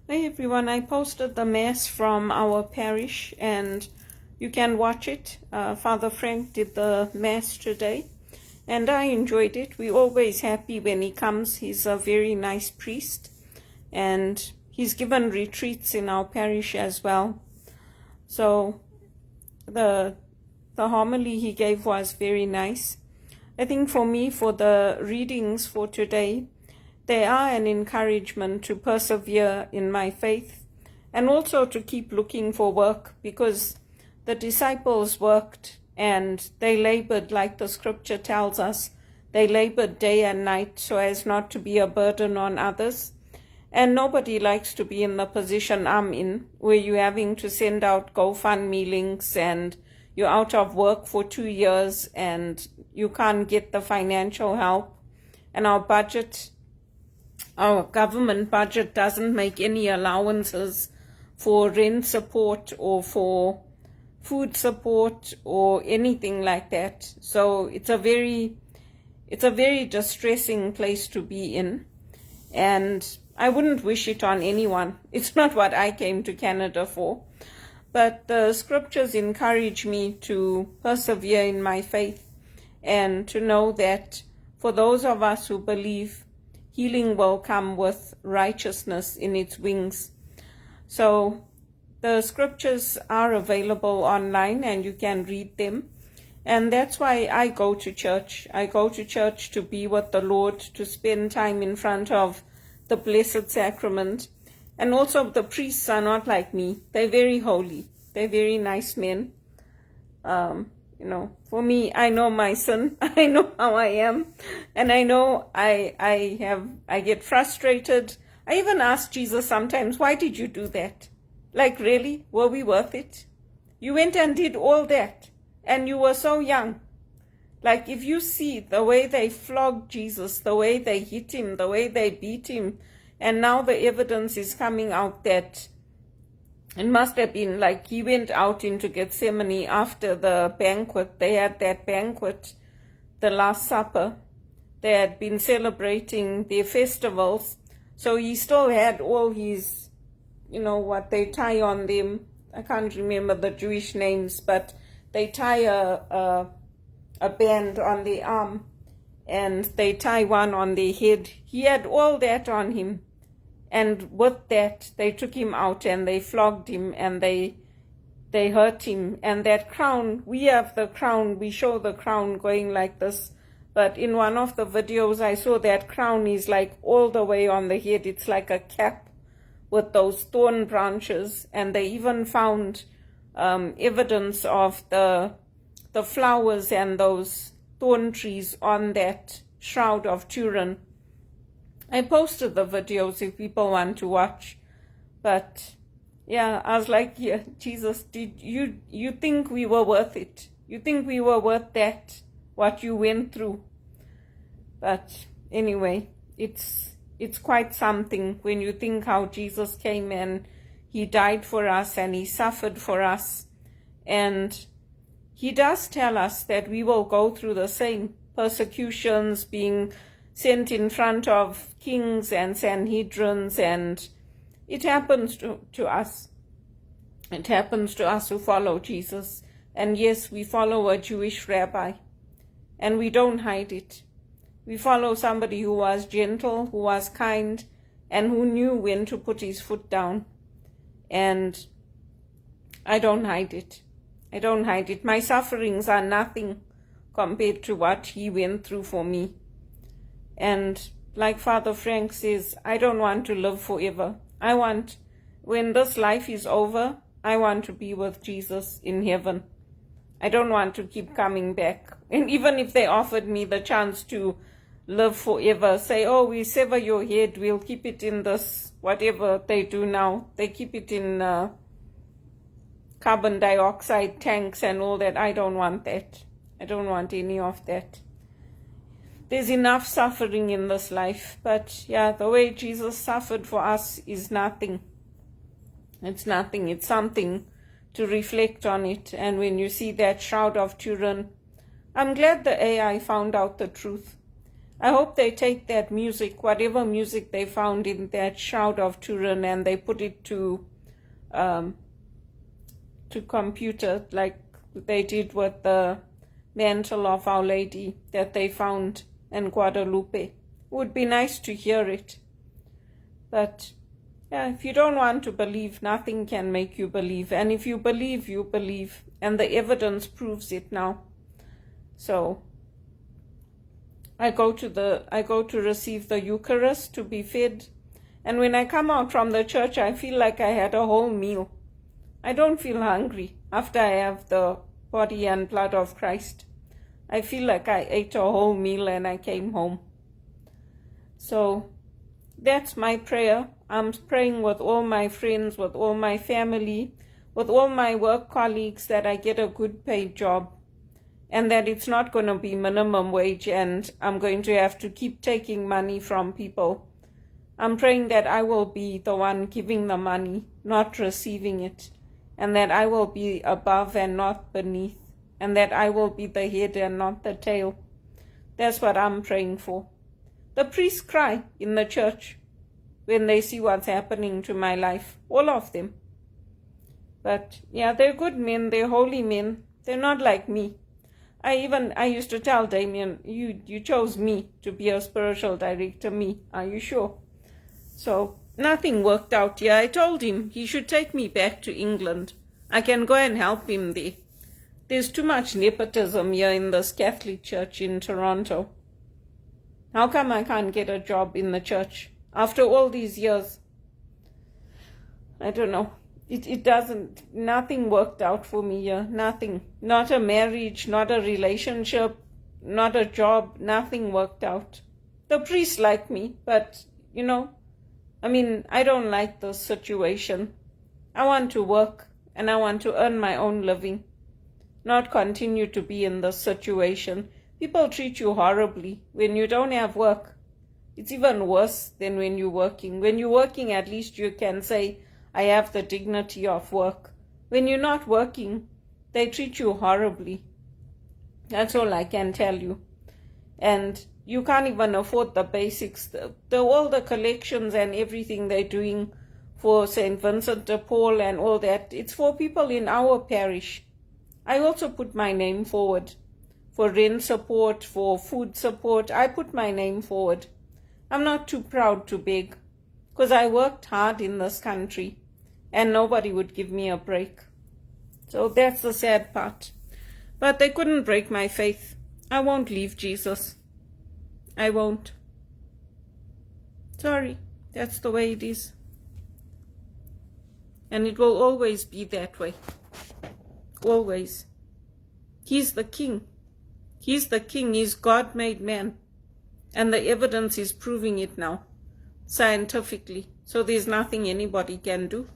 Hey everyone, I posted the Mass from our parish and you can watch it. Father Frank did the Mass today and I enjoyed it. We're always happy when he comes. He's a very nice priest and he's given retreats in our parish as well. So the homily he gave was very nice. I think for me, for the readings for today, they are an encouragement to persevere in my faith and also to keep looking for work, because the disciples worked and they labored, like the scripture tells us. They labored day and night so as not to be a burden on others. And nobody likes to be in the position I'm in, where you're having to send out GoFundMe links and you're out of work for 2 years and you can't get the financial help. And our government budget doesn't make any allowances for rent support or for food support or anything like that. So it's a very distressing place to be in, and I wouldn't wish it on anyone. It's not what I came to Canada for. But the scriptures encourage me to persevere in my faith and to know that for those of us who believe, healing will come with righteousness in its wings. So the scriptures are available online and you can read them. And that's why I go to church. I go to church to be with the Lord, to spend time in front of the Blessed Sacrament. And also the priests are not like me. They're very holy. They're very nice men. For me, I know my sin. I know how I am. And I know I get frustrated. I even ask Jesus sometimes, why did you do that? Like, really? Were we worth it? You went and did all that. And you were so young. Like, if you see the way they flogged Jesus, the way they hit him, the way they beat him, and now the evidence is coming out that it must have been like he went out into Gethsemane after the banquet. They had that banquet, the Last Supper. They had been celebrating their festivals. So he still had all his, what they tie on them. I can't remember the Jewish names, but they tie a band on the arm and they tie one on their head. He had all that on him. And with that, they took him out and they flogged him and they hurt him. And that crown, we have the crown, we show the crown going like this. But in one of the videos, I saw that crown is like all the way on the head. It's like a cap with those thorn branches. And they even found evidence of the flowers and those thorn trees on that shroud of Turin. I posted the videos if people want to watch. But yeah, I was like, yeah, Jesus, did you think we were worth it? You think we were worth that, what you went through? But anyway, it's quite something when you think how Jesus came and he died for us and he suffered for us. And he does tell us that we will go through the same persecutions, being sent in front of kings and Sanhedrins, and it happens to us. It happens to us who follow Jesus. And yes, we follow a Jewish rabbi, and we don't hide it. We follow somebody who was gentle, who was kind, and who knew when to put his foot down. And I don't hide it. I don't hide it. My sufferings are nothing compared to what he went through for me. And like Father Frank says, I don't want to live forever. I want, when this life is over, I want to be with Jesus in heaven. I don't want to keep coming back. And even if they offered me the chance to live forever, say, oh, we sever your head, we'll keep it in this, whatever they do now. They keep it in carbon dioxide tanks and all that. I don't want that. I don't want any of that. There's enough suffering in this life, but yeah, the way Jesus suffered for us is nothing. It's nothing. It's something to reflect on it. And when you see that shroud of Turin, I'm glad the AI found out the truth. I hope they take that music, whatever music they found in that Shout of Turin, and they put it to computer, like they did with the mantle of Our Lady that they found in Guadalupe. It would be nice to hear it. But yeah, if you don't want to believe, nothing can make you believe. And if you believe, you believe. And the evidence proves it now. So I go to receive the Eucharist, to be fed. And when I come out from the church, I feel like I had a whole meal. I don't feel hungry after I have the body and blood of Christ. I feel like I ate a whole meal and I came home. So that's my prayer. I'm praying with all my friends, with all my family, with all my work colleagues, that I get a good paid job and that it's not going to be minimum wage and I'm going to have to keep taking money from people. I'm praying that I will be the one giving the money, not receiving it, and that I will be above and not beneath, and that I will be the head and not the tail. That's what I'm praying for. The priests cry in the church when they see what's happening to my life, all of them. But yeah, they're good men, they're holy men. They're not like me. I used to tell Damien, you chose me to be a spiritual director, me. Are you sure? So nothing worked out here. I told him he should take me back to England. I can go and help him there. There's too much nepotism here in this Catholic church in Toronto. How come I can't get a job in the church after all these years? I don't know. Nothing worked out for me here. Nothing. Not a marriage, not a relationship, not a job. Nothing worked out. The priests like me, but, I don't like this situation. I want to work and I want to earn my own living, not continue to be in this situation. People treat you horribly when you don't have work. It's even worse than when you're working. When you're working, at least you can say, I have the dignity of work. When you're not working, they treat you horribly. That's all I can tell you. And you can't even afford the basics. All the collections and everything they're doing for St. Vincent de Paul and all that, it's for people in our parish. I also put my name forward for rent support, for food support. I put my name forward. I'm not too proud to beg, because I worked hard in this country and nobody would give me a break. So that's the sad part. But they couldn't break my faith. I won't leave Jesus. I won't. Sorry, that's the way it is. And it will always be that way. Always. He's the king. He's the king. He's God made man. And the evidence is proving it now, scientifically. So there's nothing anybody can do.